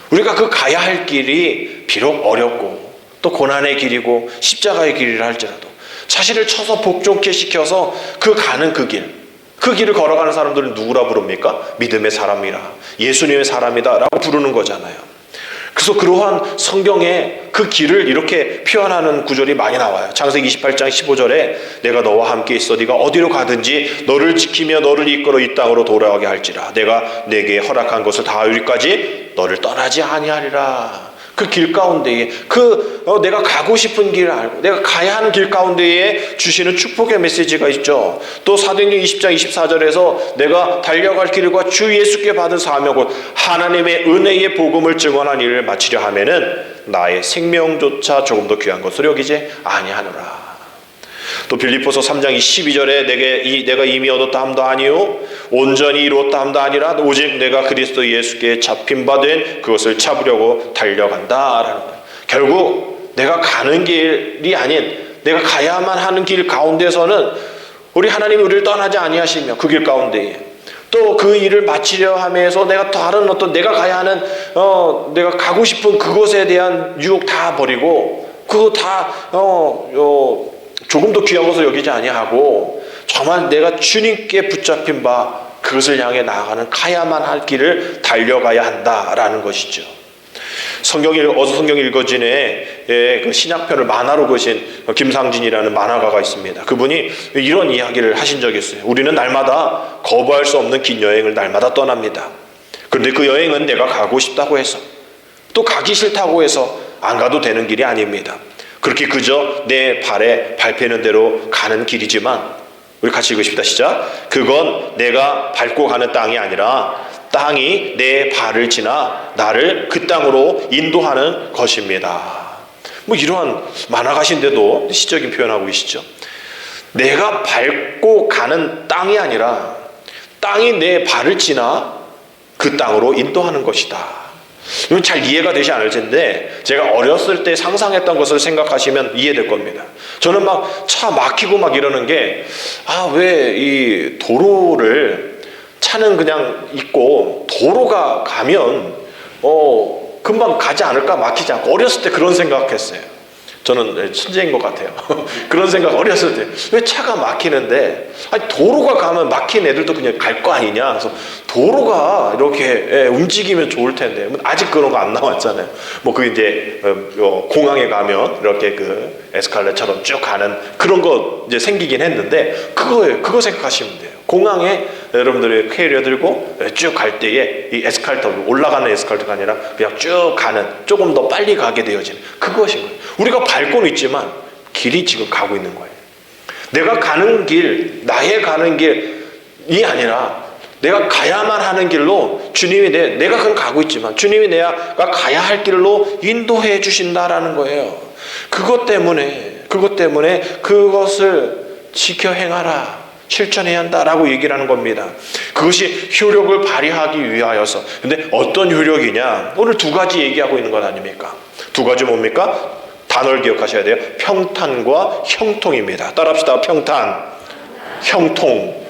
우리가 그 가야 할 길이 비록 어렵고 또 고난의 길이고 십자가의 길이라 할지라도 자신을 쳐서 복종케 시켜서 그 가는 그 길을 걸어가는 사람들은 누구라 부릅니까? 믿음의 사람이라, 예수님의 사람이다 라고 부르는 거잖아요. 그래서 그러한 성경에 그 길을 이렇게 표현하는 구절이 많이 나와요. 창세기 28장 15절에 내가 너와 함께 있어 네가 어디로 가든지 너를 지키며 너를 이끌어 이 땅으로 돌아가게 할지라 내가 내게 허락한 것을 다 이루기까지 너를 떠나지 아니하리라. 그 길 가운데에 내가 가고 싶은 길을 알고 내가 가야 하는 길 가운데에 주시는 축복의 메시지가 있죠. 또 사도행전 20장 24절에서 내가 달려갈 길과 주 예수께 받은 사명 곧 하나님의 은혜의 복음을 증언한 일을 마치려 하면은 나의 생명조차 조금 더 귀한 것으로 여기지 아니하노라. 또 빌립보서 3장 12절에 내가 이미 얻었다 함도 아니요 온전히 이루었다 함도 아니라 오직 내가 그리스도 예수께 잡힌 바 된 그것을 잡으려고 달려간다라는 거예요. 결국 내가 가는 길이 아닌 내가 가야만 하는 길 가운데서는 우리 하나님이 우리를 떠나지 아니하시며 그 길 가운데에 또 그 일을 마치려 하면서 내가 다른 어떤 내가 가야 하는 내가 가고 싶은 그것에 대한 유혹 다 버리고 그거 다 조금 더 귀한 것을 여기지 아니하고 정말 내가 주님께 붙잡힌 바 그것을 향해 나아가는 가야만 할 길을 달려가야 한다라는 것이죠. 어서 성경 읽어진에 그 신약편을 만화로 그신 김상진이라는 만화가가 있습니다. 그분이 이런 이야기를 하신 적이 있어요. 우리는 날마다 거부할 수 없는 긴 여행을 날마다 떠납니다. 그런데 그 여행은 내가 가고 싶다고 해서 또 가기 싫다고 해서 안 가도 되는 길이 아닙니다. 그렇게 그저 내 발에 밟히는 대로 가는 길이지만 우리 같이 읽으십시다. 시작. 그건 내가 밟고 가는 땅이 아니라 땅이 내 발을 지나 나를 그 땅으로 인도하는 것입니다. 뭐 이러한 만화가신데도 시적인 표현하고 계시죠. 내가 밟고 가는 땅이 아니라 땅이 내 발을 지나 그 땅으로 인도하는 것이다. 이건 잘 이해가 되지 않을 텐데 제가 어렸을 때 상상했던 것을 생각하시면 이해될 겁니다. 저는 막 차 막히고 막 이러는 게 왜 이 도로를 차는 그냥 있고 도로가 가면 금방 가지 않을까 막히지 않고 어렸을 때 그런 생각했어요. 저는 천재인 것 같아요. 그런 생각 어렸을 때 왜 차가 막히는데 도로가 가면 막힌 애들도 그냥 갈 거 아니냐. 그래서 도로가 이렇게 움직이면 좋을 텐데 아직 그런 거 안 나왔잖아요. 뭐 그 이제 공항에 가면 이렇게 그 에스컬레이터처럼 쭉 가는 그런 거 이제 생기긴 했는데 그거 생각하시면 돼요. 공항에 여러분들이 캐리어 들고 쭉 갈 때에 이 에스컬레이터 올라가는 에스컬레이터가 아니라 그냥 쭉 가는 조금 더 빨리 가게 되어지는 그것인 거예요. 우리가 밟고는 있지만 길이 지금 가고 있는 거예요. 내가 가는 길, 나의 가는 길이 아니라 내가 가야만 하는 길로 주님이 내가 그건 가고 있지만 주님이 내가 가야 할 길로 인도해 주신다라는 거예요. 그것 때문에 그것을 지켜 행하라. 실천해야 한다라고 얘기를 하는 겁니다. 그것이 효력을 발휘하기 위하여서. 근데 어떤 효력이냐? 오늘 두 가지 얘기하고 있는 것 아닙니까? 두 가지 뭡니까? 단어를 기억하셔야 돼요. 평탄과 형통입니다. 따라합시다. 평탄, 형통.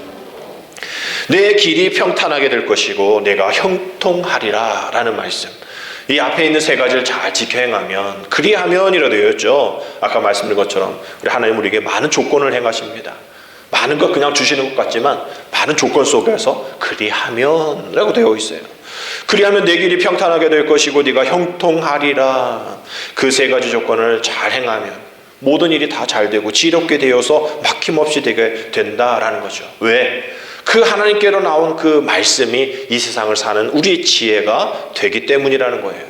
내 길이 평탄하게 될 것이고 내가 형통하리라 라는 말씀. 이 앞에 있는 세 가지를 잘 지켜 행하면 그리하면이라 되어있죠. 아까 말씀드린 것처럼 우리 하나님 우리에게 많은 조건을 행하십니다. 많은 것 그냥 주시는 것 같지만 많은 조건 속에서 그리하면 라고 되어 있어요. 그리하면 내 길이 평탄하게 될 것이고 네가 형통하리라. 그 세 가지 조건을 잘 행하면 모든 일이 다 잘 되고 지롭게 되어서 막힘없이 되게 된다라는 거죠. 왜? 그 하나님께로 나온 그 말씀이 이 세상을 사는 우리의 지혜가 되기 때문이라는 거예요.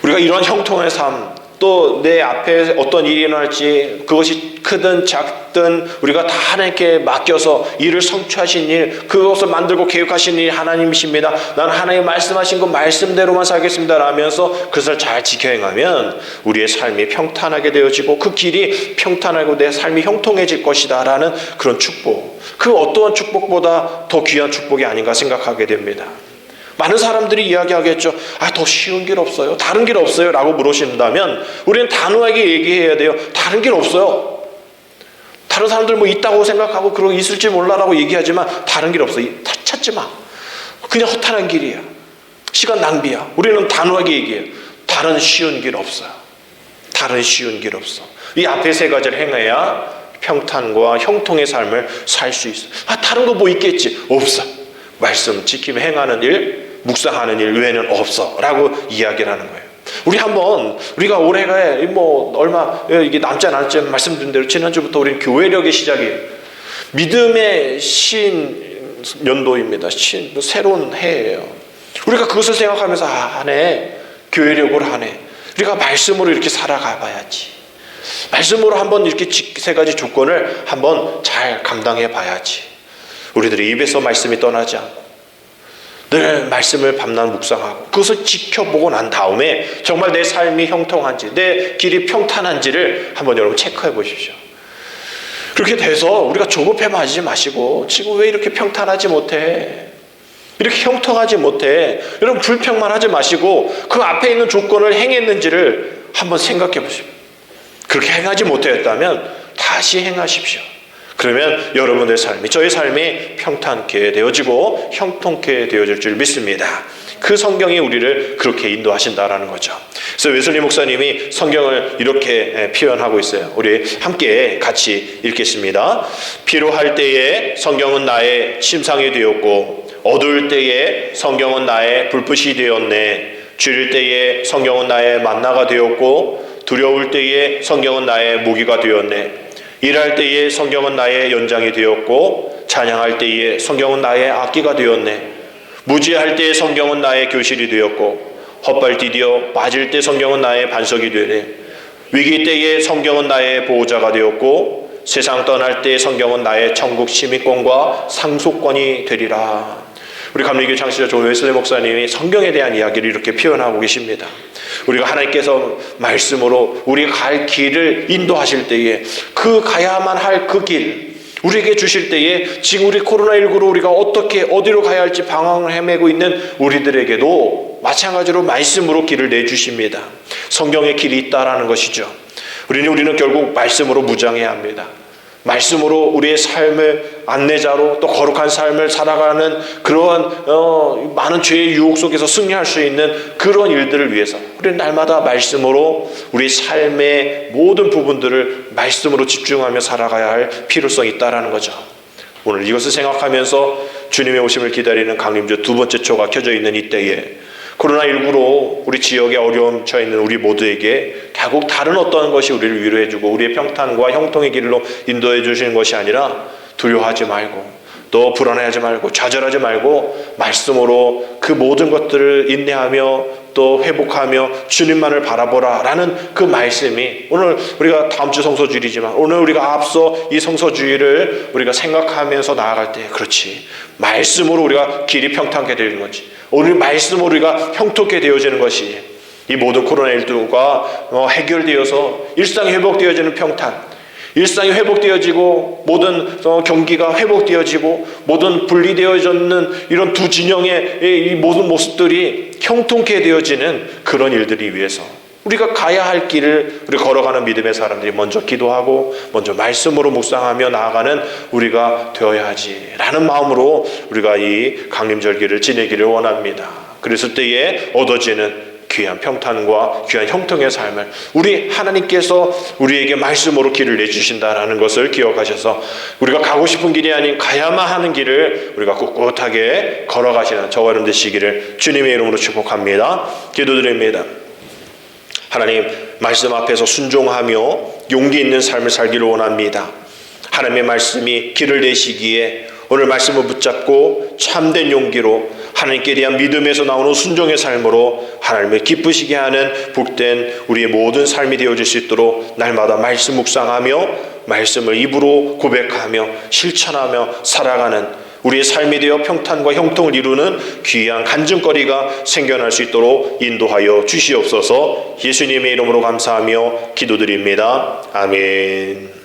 우리가 이런 형통의 삶, 또 내 앞에 어떤 일이 일어날지 그것이 크든 작든 우리가 다 하나님께 맡겨서 일을 성취하신 일, 그것을 만들고 계획하신 일 하나님이십니다. 나는 하나님 말씀하신 것 말씀대로만 살겠습니다 라면서 그것을 잘 지켜 행하면 우리의 삶이 평탄하게 되어지고 그 길이 평탄하고 내 삶이 형통해질 것이다 라는 그런 축복, 그 어떠한 축복보다 더 귀한 축복이 아닌가 생각하게 됩니다. 많은 사람들이 이야기하겠죠. 더 쉬운 길 없어요? 다른 길 없어요? 라고 물으신다면 우리는 단호하게 얘기해야 돼요. 다른 길 없어요. 다른 사람들 뭐 있다고 생각하고 그런 있을지 몰라라고 얘기하지만 다른 길 없어. 찾지 마. 그냥 허탄한 길이야. 시간 낭비야. 우리는 단호하게 얘기해요. 다른 쉬운 길 없어요. 다른 쉬운 길 없어. 이 앞에 세 가지를 행해야 평탄과 형통의 삶을 살 수 있어. 다른 거 뭐 있겠지? 없어. 말씀 지키며 행하는 일, 묵상하는 일 외에는 없어 라고 이야기를 하는 거예요. 우리가 올해가 얼마 이게 남지 않았지 말씀드린 대로 지난주부터 우리는 교회력의 시작이에요. 믿음의 신년도입니다. 새로운 해예요. 우리가 그것을 생각하면서 한 해 교회력을 하네. 우리가 말씀으로 이렇게 살아가 봐야지. 말씀으로 한번 이렇게 세 가지 조건을 한번 잘 감당해 봐야지. 우리들의 입에서 말씀이 떠나지 않고 늘 말씀을 밤낮 묵상하고 그것을 지켜보고 난 다음에 정말 내 삶이 형통한지, 내 길이 평탄한지를 한번 여러분 체크해 보십시오. 그렇게 돼서 우리가 조급해하지 마시고 지금 왜 이렇게 평탄하지 못해? 이렇게 형통하지 못해? 여러분 불평만 하지 마시고 그 앞에 있는 조건을 행했는지를 한번 생각해 보십시오. 그렇게 행하지 못했다면 다시 행하십시오. 그러면 여러분의 삶이, 저의 삶이 평탄케 되어지고 형통케 되어질 줄 믿습니다. 그 성경이 우리를 그렇게 인도하신다라는 거죠. 그래서 웨슬리 목사님이 성경을 이렇게 표현하고 있어요. 우리 함께 같이 읽겠습니다. 필요할 때에 성경은 나의 침상이 되었고 어두울 때에 성경은 나의 불빛이 되었네. 줄일 때에 성경은 나의 만나가 되었고 두려울 때에 성경은 나의 무기가 되었네. 일할 때에 성경은 나의 연장이 되었고 찬양할 때에 성경은 나의 악기가 되었네. 무지할 때에 성경은 나의 교실이 되었고 헛발 디디어 빠질 때 성경은 나의 반석이 되네. 위기 때에 성경은 나의 보호자가 되었고 세상 떠날 때 성경은 나의 천국 시민권과 상속권이 되리라. 우리 감리교 창시자 존 웨슬리 목사님이 성경에 대한 이야기를 이렇게 표현하고 계십니다. 우리가 하나님께서 말씀으로 우리가 갈 길을 인도하실 때에 그 가야만 할 그 길 우리에게 주실 때에 지금 우리 코로나19로 우리가 어떻게 어디로 가야 할지 방황을 헤매고 있는 우리들에게도 마찬가지로 말씀으로 길을 내주십니다. 성경의 길이 있다라는 것이죠. 우리는 결국 말씀으로 무장해야 합니다. 말씀으로 우리의 삶을 안내자로 또 거룩한 삶을 살아가는 그러한 많은 죄의 유혹 속에서 승리할 수 있는 그런 일들을 위해서 우리는 날마다 말씀으로 우리 삶의 모든 부분들을 말씀으로 집중하며 살아가야 할 필요성이 있다라는 거죠. 오늘 이것을 생각하면서 주님의 오심을 기다리는 강림주 두 번째 초가 켜져 있는 이때에 코로나19로 우리 지역에 어려움 처해 있는 우리 모두에게 결국 다른 어떤 것이 우리를 위로해주고 우리의 평탄과 형통의 길로 인도해 주시는 것이 아니라 두려워하지 말고 또 불안해하지 말고 좌절하지 말고 말씀으로 그 모든 것들을 인내하며 또 회복하며 주님만을 바라보라 라는 그 말씀이 오늘 우리가 다음 주 성서주일이지만 오늘 우리가 앞서 이 성서주일을 우리가 생각하면서 나아갈 때 그렇지 말씀으로 우리가 길이 평탄하게 되는 거지 오늘 말씀으로 우리가 형통하게 되어지는 것이 이 모든 코로나19가 해결되어서 일상이 회복되어지는 평탄 일상이 회복되어지고 모든 경기가 회복되어지고 모든 분리되어졌는 이런 두 진영의 이 모든 모습들이 형통케 되어지는 그런 일들이 위해서 우리가 가야 할 길을 우리 걸어가는 믿음의 사람들이 먼저 기도하고 먼저 말씀으로 묵상하며 나아가는 우리가 되어야 하지라는 마음으로 우리가 이 강림절기를 지내기를 원합니다. 그랬을 때에 얻어지는 귀한 평탄과 귀한 형통의 삶을 우리 하나님께서 우리에게 말씀으로 길을 내주신다라는 것을 기억하셔서 우리가 가고 싶은 길이 아닌 가야만 하는 길을 우리가 꿋꿋하게 걸어가시는 저와 여러분 되시기를 주님의 이름으로 축복합니다. 기도드립니다. 하나님 말씀 앞에서 순종하며 용기 있는 삶을 살기를 원합니다. 하나님의 말씀이 길을 내시기에 오늘 말씀을 붙잡고 참된 용기로 하나님께 대한 믿음에서 나오는 순종의 삶으로 하나님을 기쁘시게 하는 복된 우리의 모든 삶이 되어질 수 있도록 날마다 말씀 묵상하며 말씀을 입으로 고백하며 실천하며 살아가는 우리의 삶이 되어 평탄과 형통을 이루는 귀한 간증거리가 생겨날 수 있도록 인도하여 주시옵소서. 예수님의 이름으로 감사하며 기도드립니다. 아멘.